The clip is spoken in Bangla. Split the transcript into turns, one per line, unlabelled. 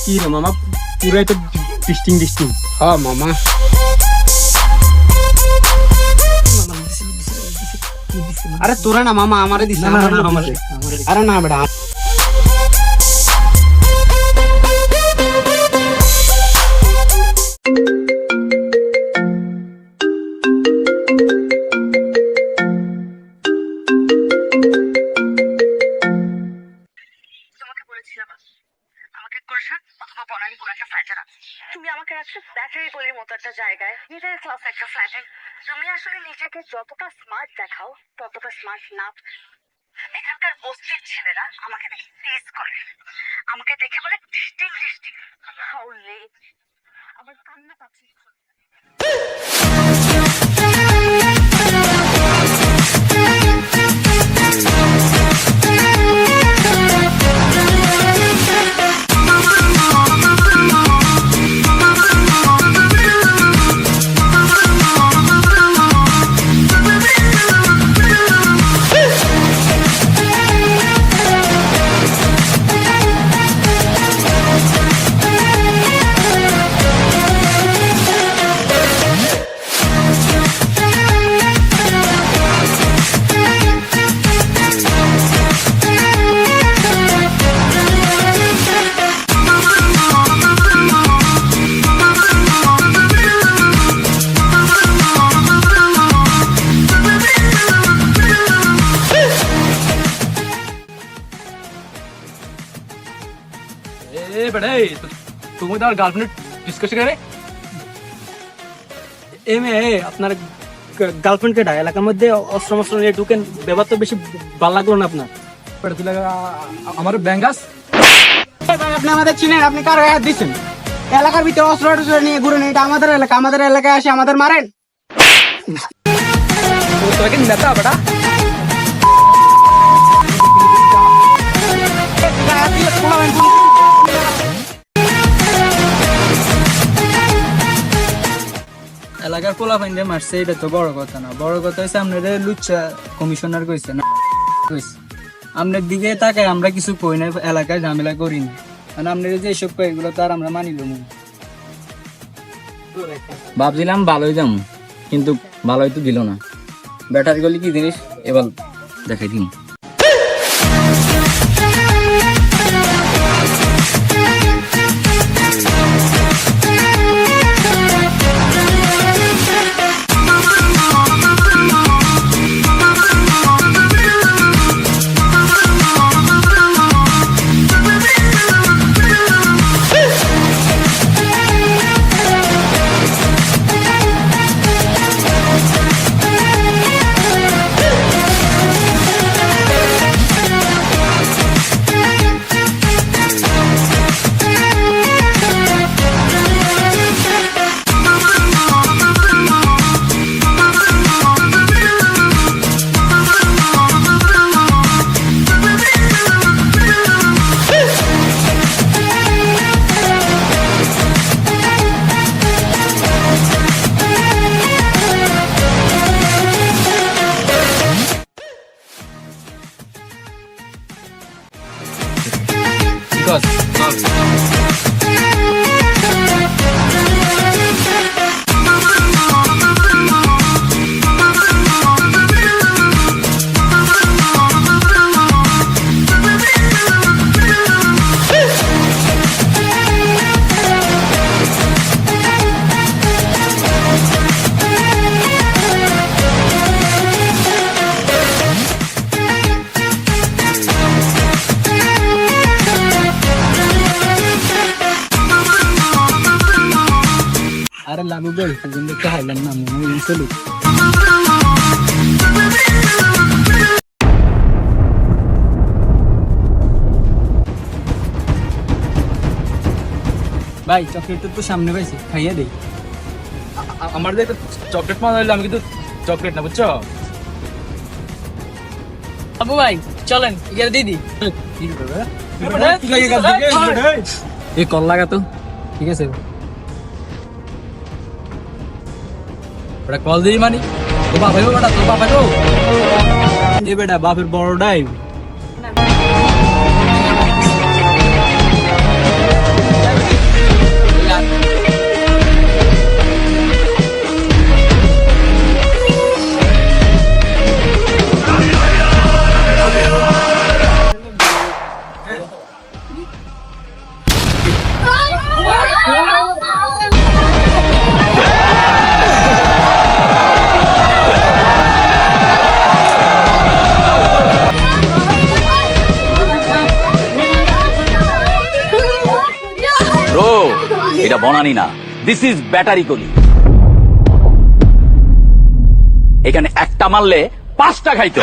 কি রে মামা, পুরাই তো ডিস্টিং।
হ্যাঁ মামা, আরে তোরা না মামা, আমারে দিস। আরে না বেটা,
তুমি আমাকে রাখছো ব্যাটারি গলির মতো একটা জায়গায়, মিডল ক্লাস একটা ফ্ল্যাটে। তুমি আসলে নিজেকে যতটা স্মার্ট দেখাও ততটা স্মার্ট না। এখানকার বস্তির ছেলেরা আমাকে দেখে টেজ করে, আমাকে দেখে বলে ডিস্টিং। হাউ লেট, আমার কান্না পাচ্ছে।
তুমি তোমার গার্লফ্রেন্ড ডিসকাস করে আপনার গার্লফ্রেন্ডকে ডায় এলাকার মধ্যে অস্ত্র মস্ত্র নিয়ে ঢুকেন, ব্যাপার তো বেশি ভালো লাগলো না আপনার। আমার ব্যাঙ্গাস
আপনি আমাদের চিনেন? আপনি কার গায়ে হাত দিচ্ছেন? এলাকার ভিতরে অস্ত্র টস্ত্র নিয়ে ঘুরেন, এটা আমাদের এলাকা। আমাদের এলাকায় আসে আমাদের মারেন।
নেতা বেটা
এলাকার পোলা ফাইন্ডে মারছে, এটা তো বড় কথা না। বড় কথা হচ্ছে আপনাদের লুচ্চা কমিশনার কইছে না, আপনার দিকে তাকায় আমরা কিছু কই না, এলাকায় ঝামেলা করি না। মানে আপনাদের যে এসব কয় এগুলো তো আর আমরা মানিল না।
ভাবছিলাম ভালোই যাম, কিন্তু ভালোই তো দিল না। ব্যাটারি গলি কি জিনিস এবার দেখাই দিন।
আরে লালু ভাই, সেজন্য তো হাইলাম না মনে চলুক। ভাই চকলেটটা তো সামনে পাইছি, খাইয়ে দেই।
আমার যে একটা চকলেট পাওয়া হইলো, আমি কিন্তু চকলেট না, বুঝছো?
আবু ভাই চলেন ইয়ার দিদি।
এই কল লাগা তো,
ঠিক আছে
ওটা কল দিই মানে তো বাবা বেটা, তো বাবা গো
এ বেটা বাপের বড়টাই।
বনানি না, দিস ইজ ব্যাটারি গলি। এখানে একটা মারলে 5টা খাইতো।